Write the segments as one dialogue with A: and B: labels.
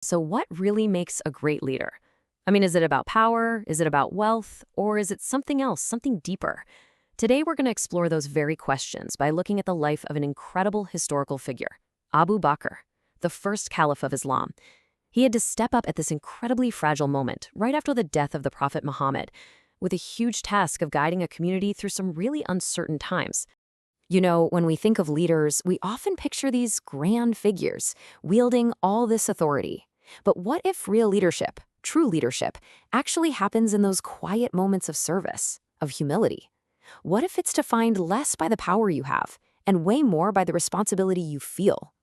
A: So what really makes a great leader? I mean, is it about power? Is it about wealth? Or is it something else, something deeper? Today, we're going to explore those very questions by looking at the life of an incredible historical figure, Abu Bakr, the first caliph of Islam. He had to step up at this incredibly fragile moment, right after the death of the Prophet Muhammad, with a huge task of guiding a community through some really uncertain times. You know, when we think of leaders, we often picture these grand figures wielding all this authority. But what if real leadership, true leadership, actually happens in those quiet moments of service, of humility? What if it's defined less by the power you have and way more by the responsibility you feel?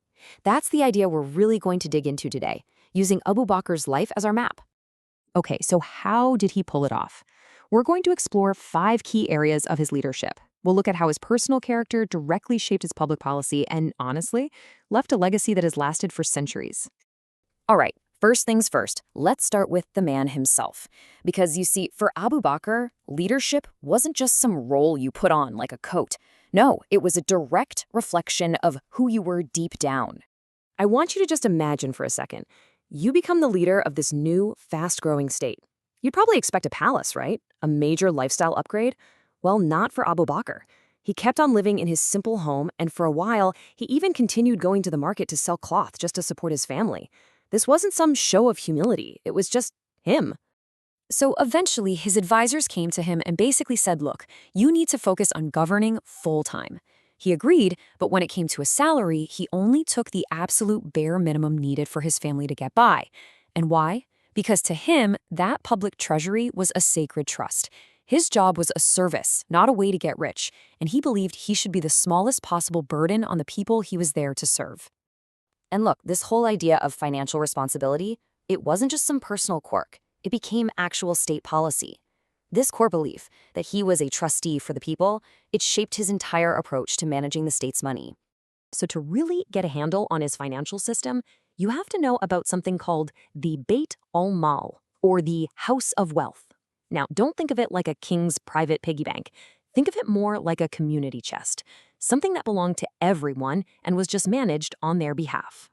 A: That's the idea we're really going to dig into today, using Abu Bakr's life as our map. Okay, so how did he pull it off? We're going to explore 5 key areas of his leadership. We'll look at how his personal character directly shaped his public policy and, honestly, left a legacy that has lasted for centuries. All right, first things first, let's start with the man himself. Because you see, for Abu Bakr, leadership wasn't just some role you put on like a coat. No, it was a direct reflection of who you were deep down. I want you to just imagine for a second. You become the leader of this new, fast-growing state. You'd probably expect a palace, right? A major lifestyle upgrade? Well, not for Abu Bakr. He kept on living in his simple home, and for a while, he even continued going to the market to sell cloth just to support his family. This wasn't some show of humility, it was just him. So eventually, his advisors came to him and basically said, look, you need to focus on governing full-time. He agreed, but when it came to a salary, he only took the absolute bare minimum needed for his family to get by. And why? Because to him, that public treasury was a sacred trust. His job was a service, not a way to get rich, and he believed he should be the smallest possible burden on the people he was there to serve. And look, this whole idea of financial responsibility, it wasn't just some personal quirk. It became actual state policy. This core belief that he was a trustee for the people, it shaped his entire approach to managing the state's money. So to really get a handle on his financial system, you have to know about something called the Beit al-Mal, or the House of Wealth. Now, don't think of it like a king's private piggy bank. Think of it more like a community chest, something that belonged to everyone and was just managed on their behalf.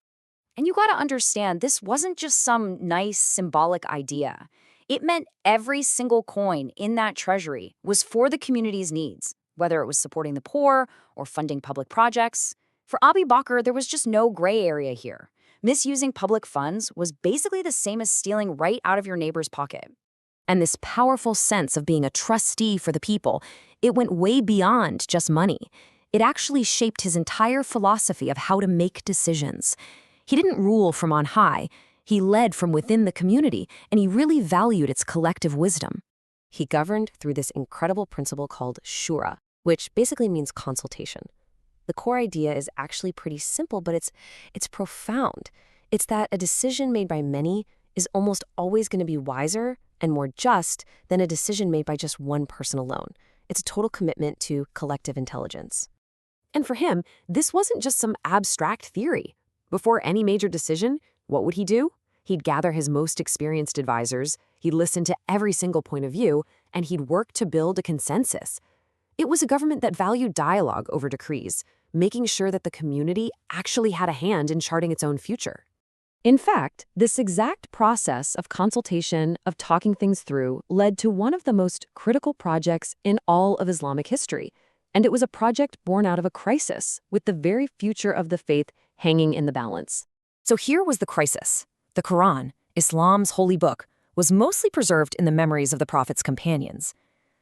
A: And you gotta understand, this wasn't just some nice symbolic idea. It meant every single coin in that treasury was for the community's needs, whether it was supporting the poor or funding public projects. For Abu Bakr, there was just no gray area here. Misusing public funds was basically the same as stealing right out of your neighbor's pocket. And this powerful sense of being a trustee for the people, it went way beyond just money. It actually shaped his entire philosophy of how to make decisions. He didn't rule from on high. He led from within the community, and he really valued its collective wisdom. He governed through this incredible principle called shura, which basically means consultation. The core idea is actually pretty simple, but it's profound. It's that a decision made by many is almost always going to be wiser and more just than a decision made by just one person alone. It's a total commitment to collective intelligence. And for him, this wasn't just some abstract theory. Before any major decision, what would he do? He'd gather his most experienced advisors, he'd listen to every single point of view, and he'd work to build a consensus. It was a government that valued dialogue over decrees, making sure that the community actually had a hand in charting its own future. In fact, this exact process of consultation, of talking things through, led to one of the most critical projects in all of Islamic history. And it was a project born out of a crisis, with the very future of the faith hanging in the balance. So here was the crisis. The Qur'an, Islam's holy book, was mostly preserved in the memories of the Prophet's companions.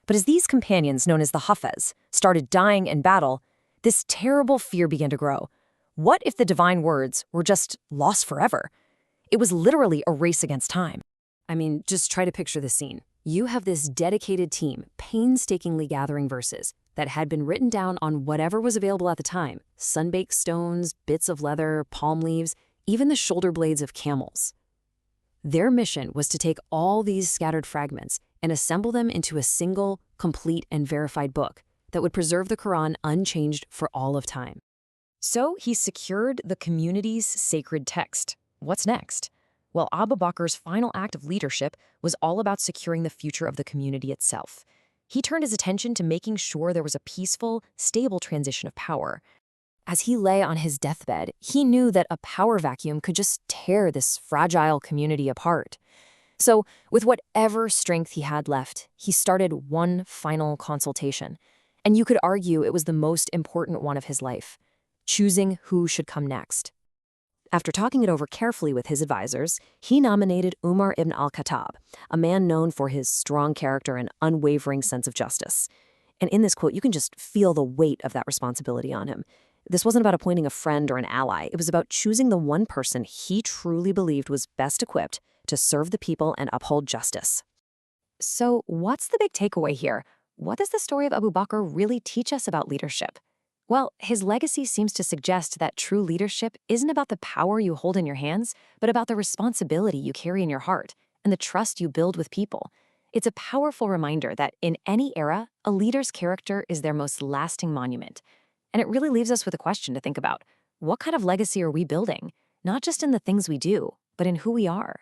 A: But as these companions, known as the Hafiz, started dying in battle, this terrible fear began to grow. What if the divine words were just lost forever? It was literally a race against time. I mean, just try to picture the scene. You have this dedicated team painstakingly gathering verses that had been written down on whatever was available at the time: sun-baked stones, bits of leather, palm leaves, even the shoulder blades of camels. Their mission was to take all these scattered fragments and assemble them into a single, complete, and verified book that would preserve the Quran unchanged for all of time. So he secured the community's sacred text. What's next? Well, Abu Bakr's final act of leadership was all about securing the future of the community itself. He turned his attention to making sure there was a peaceful, stable transition of power. As he lay on his deathbed, he knew that a power vacuum could just tear this fragile community apart. So, with whatever strength he had left, he started one final consultation. And you could argue it was the most important one of his life, choosing who should come next. After talking it over carefully with his advisors, he nominated Umar ibn Al-Khattab, a man known for his strong character and unwavering sense of justice. And in this quote, you can just feel the weight of that responsibility on him. This wasn't about appointing a friend or an ally. It was about choosing the one person he truly believed was best equipped to serve the people and uphold justice. So, what's the big takeaway here? What does the story of Abu Bakr really teach us about leadership? Well, his legacy seems to suggest that true leadership isn't about the power you hold in your hands, but about the responsibility you carry in your heart and the trust you build with people. It's a powerful reminder that in any era, a leader's character is their most lasting monument. And it really leaves us with a question to think about. What kind of legacy are we building? Not just in the things we do, but in who we are.